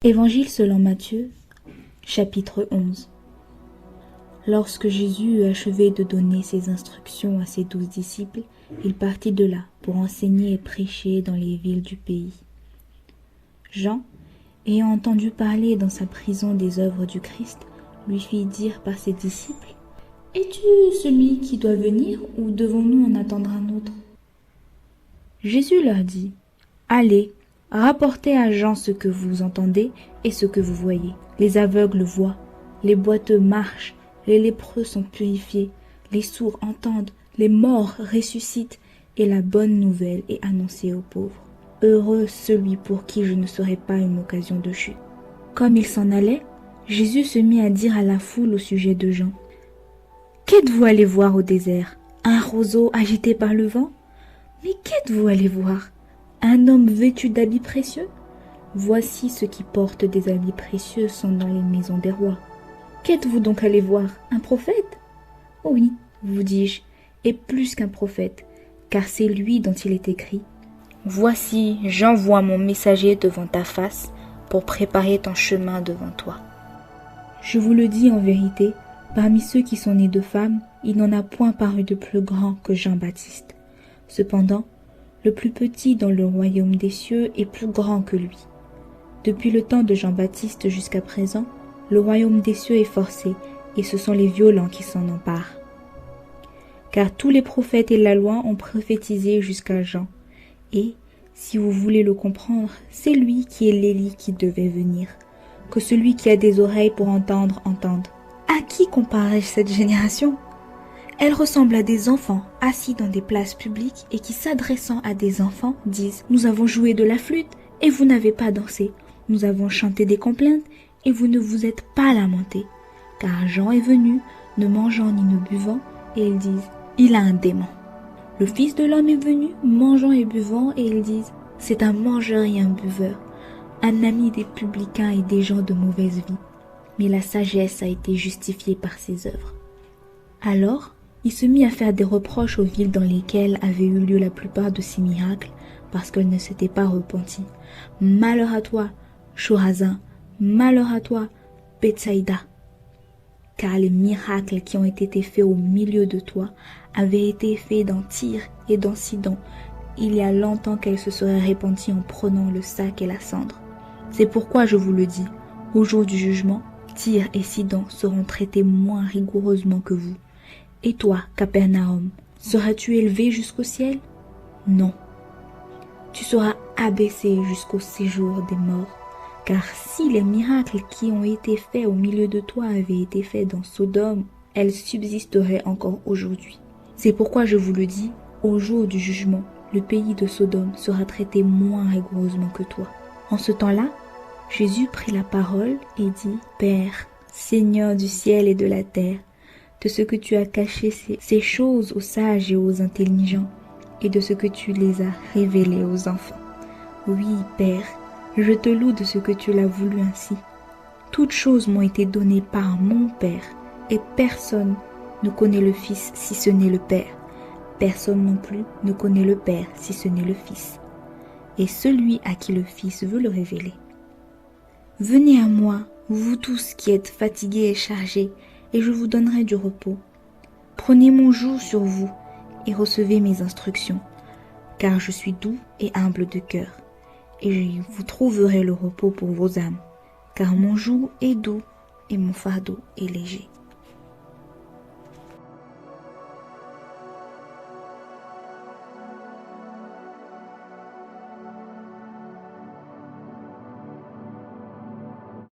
Évangile selon Matthieu, chapitre 11. Lorsque Jésus eut achevé de donner ses instructions à ses 12 disciples, il partit de là pour enseigner et prêcher dans les villes du pays. Jean, ayant entendu parler dans sa prison des œuvres du Christ, lui fit dire par ses disciples : « Es-tu celui qui doit venir ou devons-nous en attendre un autre ?» Jésus leur dit : « Allez, rapportez à Jean ce que vous entendez et ce que vous voyez. Les aveugles voient, les boiteux marchent, les lépreux sont purifiés, les sourds entendent, les morts ressuscitent, et la bonne nouvelle est annoncée aux pauvres. Heureux celui pour qui je ne serai pas une occasion de chute. » Comme il s'en allait, Jésus se mit à dire à la foule au sujet de Jean : « Qu'êtes-vous allé voir au désert? Un roseau agité par le vent? Mais qu'êtes-vous allé voir? Un homme vêtu d'habits précieux? Voici ceux qui portent des habits précieux sont dans les maisons des rois. Qu'êtes-vous donc allé voir? Un prophète? Oui, vous dis-je, et plus qu'un prophète, car c'est lui dont il est écrit : Voici, j'envoie mon messager devant ta face pour préparer ton chemin devant toi. Je vous le dis en vérité, parmi ceux qui sont nés de femmes, il n'en a point paru de plus grand que Jean-Baptiste. Cependant, le plus petit dans le royaume des cieux est plus grand que lui. Depuis le temps de Jean-Baptiste jusqu'à présent, le royaume des cieux est forcé, et ce sont les violents qui s'en emparent. Car tous les prophètes et la loi ont prophétisé jusqu'à Jean. Et, si vous voulez le comprendre, c'est lui qui est l'Élie qui devait venir. Que celui qui a des oreilles pour entendre, entende. À qui comparais-je cette génération ? Elle ressemble à des enfants assis dans des places publiques et qui, s'adressant à des enfants, disent : Nous avons joué de la flûte et vous n'avez pas dansé. Nous avons chanté des complaintes et vous ne vous êtes pas lamentés. Car Jean est venu, ne mangeant ni ne buvant, et ils disent : Il a un démon. Le Fils de l'homme est venu, mangeant et buvant, et ils disent : C'est un mangeur et un buveur, un ami des publicains et des gens de mauvaise vie. Mais la sagesse a été justifiée par ses œuvres. Alors, il se mit à faire des reproches aux villes dans lesquelles avaient eu lieu la plupart de ces miracles, parce qu'elles ne s'étaient pas repenties. Malheur à toi, Chorazin, malheur à toi, Bethsaïda, car les miracles qui ont été faits au milieu de toi avaient été faits dans Tyr et dans Sidon. Il y a longtemps qu'elles se seraient répandues en prenant le sac et la cendre. C'est pourquoi je vous le dis, au jour du jugement, Tyr et Sidon seront traités moins rigoureusement que vous. Et toi, Capernaum, seras-tu élevé jusqu'au ciel? Non. Tu seras abaissé jusqu'au séjour des morts. Car si les miracles qui ont été faits au milieu de toi avaient été faits dans Sodome, elles subsisteraient encore aujourd'hui. C'est pourquoi je vous le dis, au jour du jugement, le pays de Sodome sera traité moins rigoureusement que toi. En ce temps-là, Jésus prit la parole et dit : Père, Seigneur du ciel et de la terre, de ce que tu as caché ces choses aux sages et aux intelligents, et de ce que tu les as révélées aux enfants. Oui, Père, je te loue de ce que tu l'as voulu ainsi. Toutes choses m'ont été données par mon Père, et personne ne connaît le Fils si ce n'est le Père. Personne non plus ne connaît le Père si ce n'est le Fils, et celui à qui le Fils veut le révéler. Venez à moi, vous tous qui êtes fatigués et chargés, et je vous donnerai du repos. Prenez mon joug sur vous et recevez mes instructions, car je suis doux et humble de cœur, et vous trouverez le repos pour vos âmes, car mon joug est doux et mon fardeau est léger.